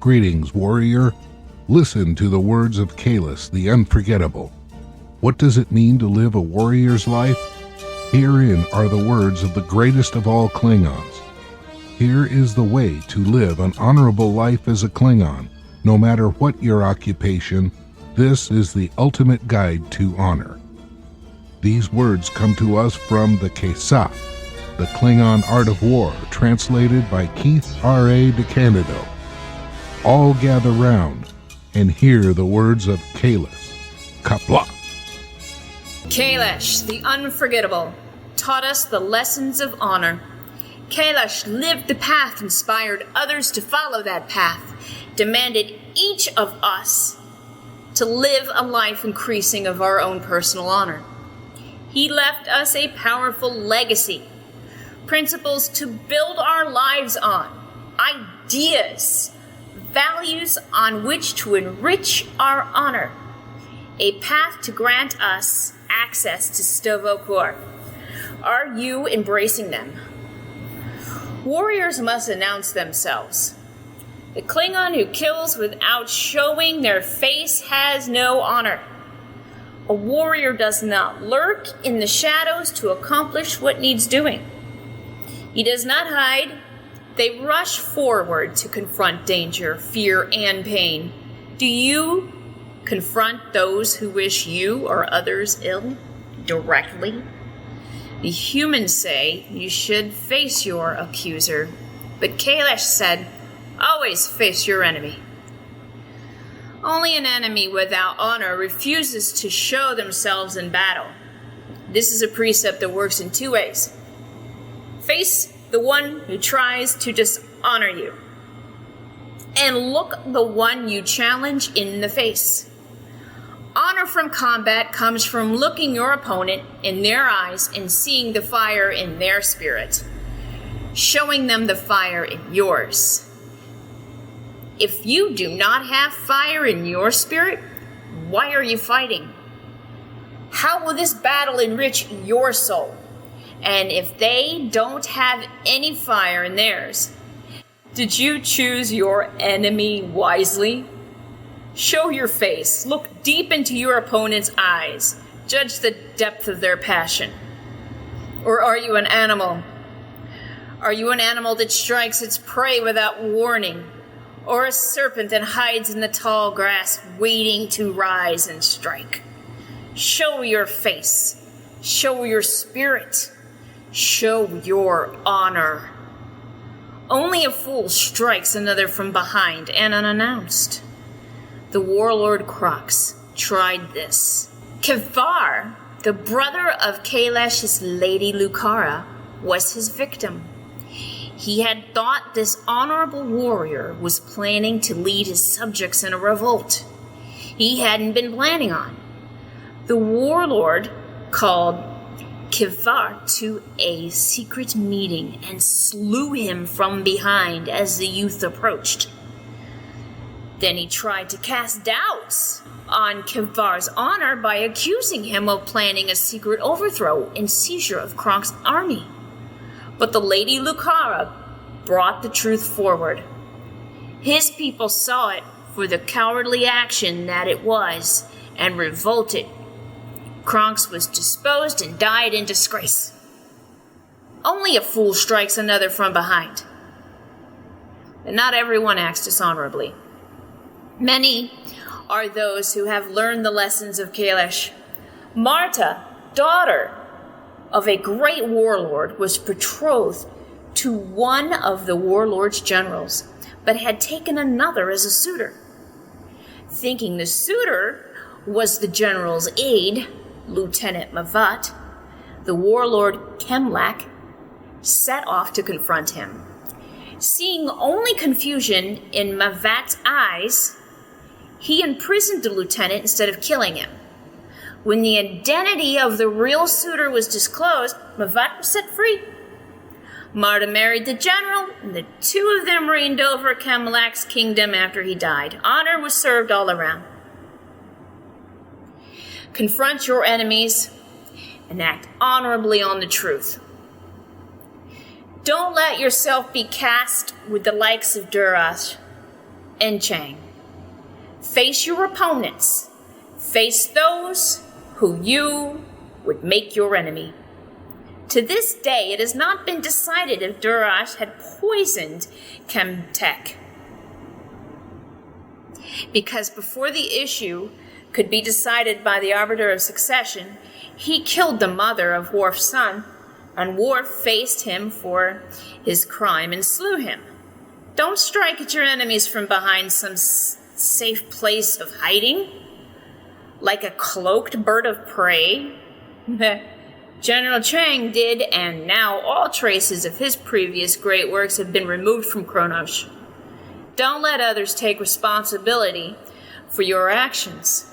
Greetings, warrior. Listen to the words of Kalis, the unforgettable. What does it mean to live a warrior's life? Herein are the words of the greatest of all Klingons. Here is the way to live an honorable life as a Klingon. No matter what your occupation, this is the ultimate guide to honor. These words come to us from the KAGkon, the Klingon Art of War, translated by Keith R.A. DeCandido. All gather round and hear the words of Kalis. Kapla! Kailash, the unforgettable, taught us the lessons of honor. Kailash lived the path, inspired others to follow that path, demanded each of us to live a life increasing of our own personal honor. He left us a powerful legacy, principles to build our lives on, ideas, values on which to enrich our honor, a path to grant us access to Sto-vo-kor. Are you embracing them? Warriors must announce themselves. The Klingon who kills without showing their face has no honor. A warrior does not lurk in the shadows to accomplish what needs doing. He does not hide. They rush forward to confront danger, fear, and pain. Do you confront those who wish you or others ill directly? The humans say you should face your accuser, but Kailash said, always face your enemy. Only an enemy without honor refuses to show themselves in battle. This is a precept that works in two ways. Face the one who tries to dishonor you, and look the one you challenge in the face. Honor from combat comes from looking your opponent in their eyes and seeing the fire in their spirit, showing them the fire in yours. If you do not have fire in your spirit, why are you fighting? How will this battle enrich your soul? And if they don't have any fire in theirs, did you choose your enemy wisely? Show your face, look deep into your opponent's eyes, judge the depth of their passion. Or are you an animal? Are you an animal that strikes its prey without warning? Or a serpent that hides in the tall grass, waiting to rise and strike? Show your face, show your spirit. Show your honor. Only a fool strikes another from behind and unannounced. The warlord Krox tried this. Kvar, the brother of Kailash's Lady Lucara, was his victim. He had thought this honorable warrior was planning to lead his subjects in a revolt he hadn't been planning on. The warlord called Kvar to a secret meeting and slew him from behind as the youth approached. Then he tried to cast doubts on Kvar's honor by accusing him of planning a secret overthrow and seizure of Kronk's army. But the Lady Lucara brought the truth forward. His people saw it for the cowardly action that it was and revolted. Kronks was disposed and died in disgrace. Only a fool strikes another from behind. But not everyone acts dishonorably. Many are those who have learned the lessons of Kailash. Marta, daughter of a great warlord, was betrothed to one of the warlord's generals, but had taken another as a suitor. Thinking the suitor was the general's aide, Lieutenant Mavat, the warlord Kemlak set off to confront him. Seeing only confusion in Mavat's eyes, he imprisoned the lieutenant instead of killing him. When the identity of the real suitor was disclosed, Mavat was set free. Marta married the general, and the two of them reigned over Kemlak's kingdom after he died. Honor was served all around. Confront your enemies and act honorably on the truth. Don't let yourself be cast with the likes of Duras. and Chang. Face your opponents. Face those who you would make your enemy. To this day, it has not been decided if Durash had poisoned Chemtech, because before the issue could be decided by the Arbiter of Succession, he killed the mother of Worf's son, and Worf faced him for his crime and slew him. Don't strike at your enemies from behind some safe place of hiding, like a cloaked bird of prey. General Chang did, and now all traces of his previous great works have been removed from Kronos. Don't let others take responsibility for your actions.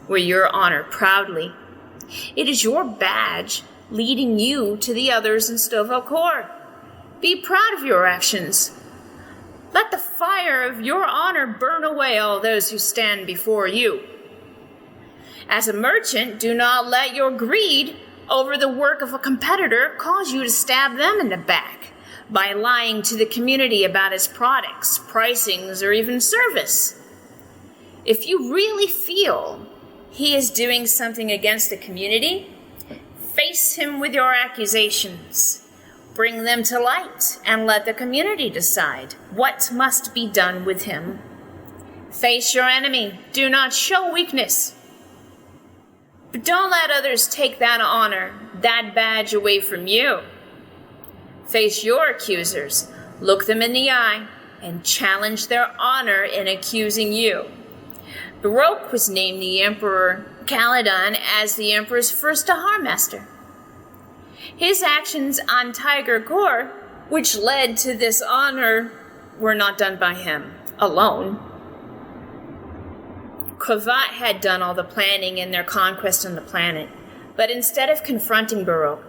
Wear your honor proudly. It is your badge leading you to the others in Stovall Corps. Be proud of your actions. Let the fire of your honor burn away all those who stand before you. As a merchant, do not let your greed over the work of a competitor cause you to stab them in the back by lying to the community about its products, pricings, or even service. If you really feel he is doing something against the community, face him with your accusations. Bring them to light and let the community decide what must be done with him. Face your enemy. Do not show weakness. But don't let others take that honor, that badge away from you. Face your accusers, look them in the eye, and challenge their honor in accusing you. Baroque was named the Emperor KAGkon as the Emperor's first Tahar master. His actions on Tiger Core, which led to this honor, were not done by him alone. Cravat had done all the planning in their conquest on the planet, but instead of confronting Baroque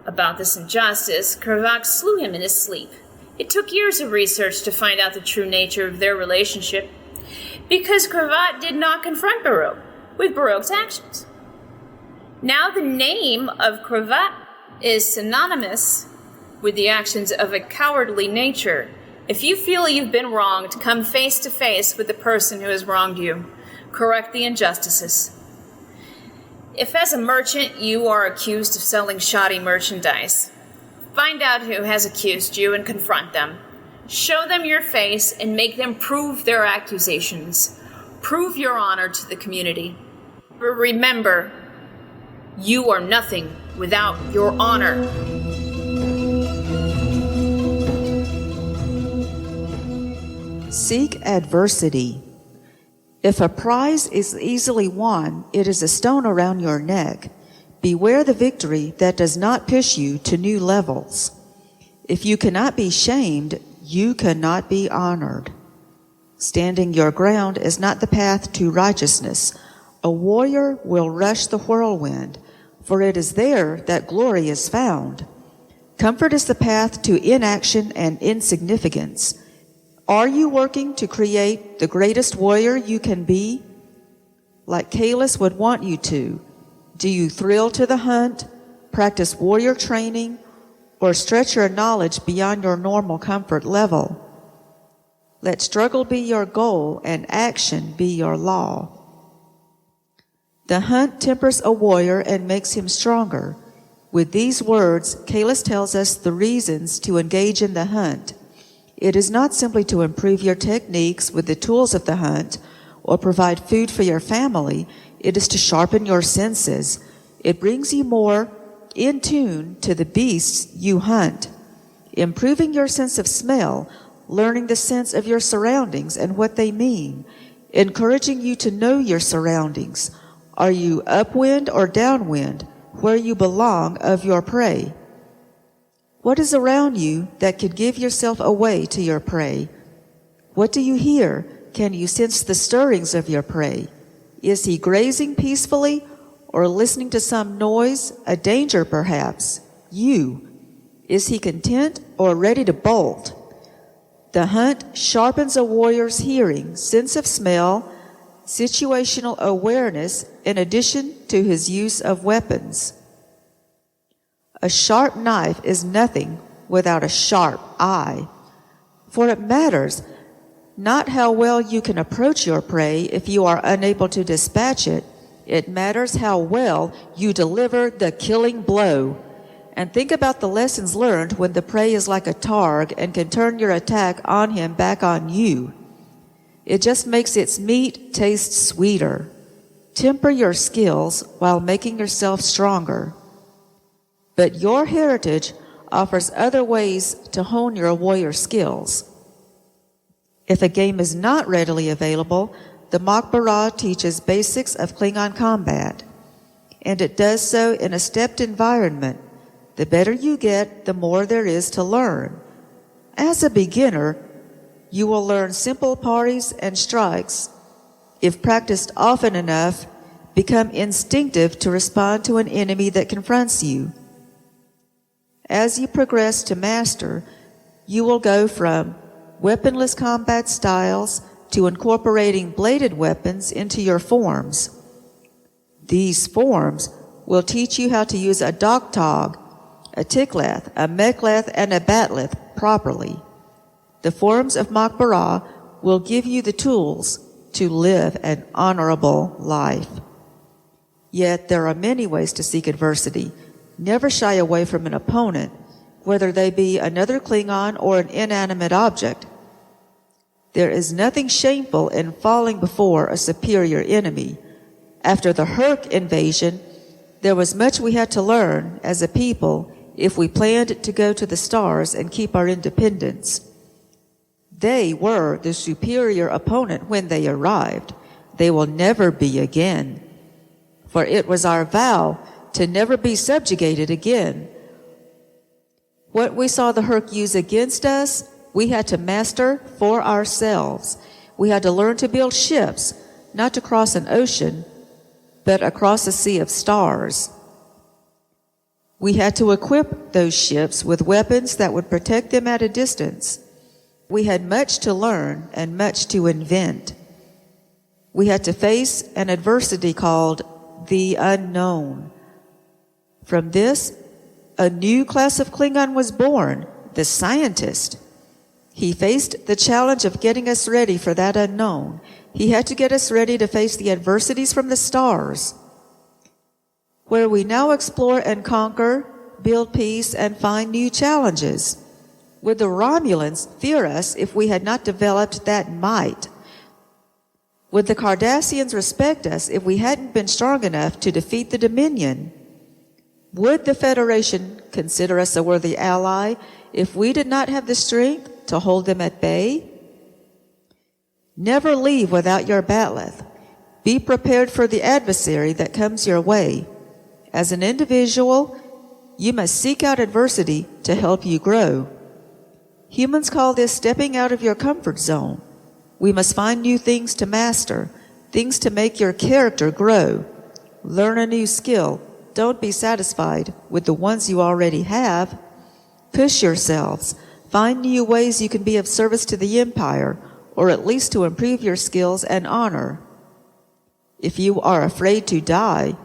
about this injustice, Cravat slew him in his sleep. It took years of research to find out the true nature of their relationship, because Cravat did not confront Baroque with Baroque's actions. Now the name of Cravat is synonymous with the actions of a cowardly nature. If you feel you've been wronged, come face to face with the person who has wronged you. Correct the injustices. If as a merchant you are accused of selling shoddy merchandise, find out who has accused you and confront them. Show them your face and make them prove their accusations. Prove your honor to the community. But remember, you are nothing without your honor. Seek adversity. If a prize is easily won, it is a stone around your neck. Beware the victory that does not push you to new levels. If you cannot be shamed, you cannot be honored. Standing your ground is not the path to righteousness. A warrior will rush the whirlwind, for it is there that glory is found. Comfort is the path to inaction and insignificance. Are you working to create the greatest warrior you can be? Like Kalis would want you to. Do you thrill to the hunt, practice warrior training, or stretch your knowledge beyond your normal comfort level? Let struggle be your goal and action be your law. The hunt tempers a warrior and makes him stronger. With these words, Kalis tells us the reasons to engage in the hunt. It is not simply to improve your techniques with the tools of the hunt or provide food for your family. It is to sharpen your senses. It brings you more in tune to the beasts you hunt. Improving your sense of smell, learning the sense of your surroundings and what they mean, encouraging you to know your surroundings. Are you upwind or downwind, where you belong of your prey? What is around you that could give yourself away to your prey? What do you hear? Can you sense the stirrings of your prey? Is he grazing peacefully or listening to some noise, a danger perhaps? You. Is he content or ready to bolt? The hunt sharpens a warrior's hearing, sense of smell, situational awareness, in addition to his use of weapons. A sharp knife is nothing without a sharp eye, for it matters not how well you can approach your prey if you are unable to dispatch it. It matters how well you deliver the killing blow. And think about the lessons learned when the prey is like a targ and can turn your attack on him back on you. It just makes its meat taste sweeter. Temper your skills while making yourself stronger. But your heritage offers other ways to hone your warrior skills. If a game is not readily available, the Makbara teaches basics of Klingon combat, and it does so in a stepped environment. The better you get, the more there is to learn. As a beginner, you will learn simple parries and strikes. If practiced often enough, become instinctive to respond to an enemy that confronts you. As you progress to master, you will go from weaponless combat styles to incorporating bladed weapons into your forms. These forms will teach you how to use a doktog, a tikleth, a mekleth, and a batleth properly. The forms of Makbara will give you the tools to live an honorable life. Yet there are many ways to seek adversity. Never shy away from an opponent, whether they be another Klingon or an inanimate object. There is nothing shameful in falling before a superior enemy. After the Herc invasion, there was much we had to learn as a people if we planned to go to the stars and keep our independence. They were the superior opponent when they arrived. They will never be again. For it was our vow to never be subjugated again. What we saw the Herc use against us, we had to master for ourselves. We had to learn to build ships, not to cross an ocean, but across a sea of stars. We had to equip those ships with weapons that would protect them at a distance. We had much to learn and much to invent. We had to face an adversity called the unknown. From this, a new class of Klingon was born, the scientist. He faced the challenge of getting us ready for that unknown. He had to get us ready to face the adversities from the stars, where we now explore and conquer, build peace, and find new challenges. Would the Romulans fear us if we had not developed that might? Would the Cardassians respect us if we hadn't been strong enough to defeat the Dominion? Would the Federation consider us a worthy ally if we did not have the strength to hold them at bay? Never leave without your batleth. Be prepared for the adversary that comes your way. As an individual, you must seek out adversity to help you grow. Humans call this stepping out of your comfort zone. We must find new things to master, things to make your character grow. Learn a new skill. Don't be satisfied with the ones you already have. Push yourselves. Find new ways you can be of service to the Empire, or at least to improve your skills and honor. If you are afraid to die,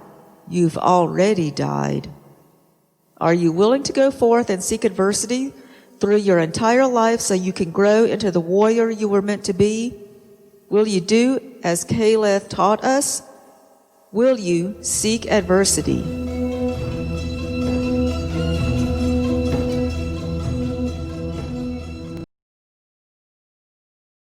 you've already died. Are you willing to go forth and seek adversity through your entire life so you can grow into the warrior you were meant to be? Will you do as Kaleth taught us? Will you seek adversity?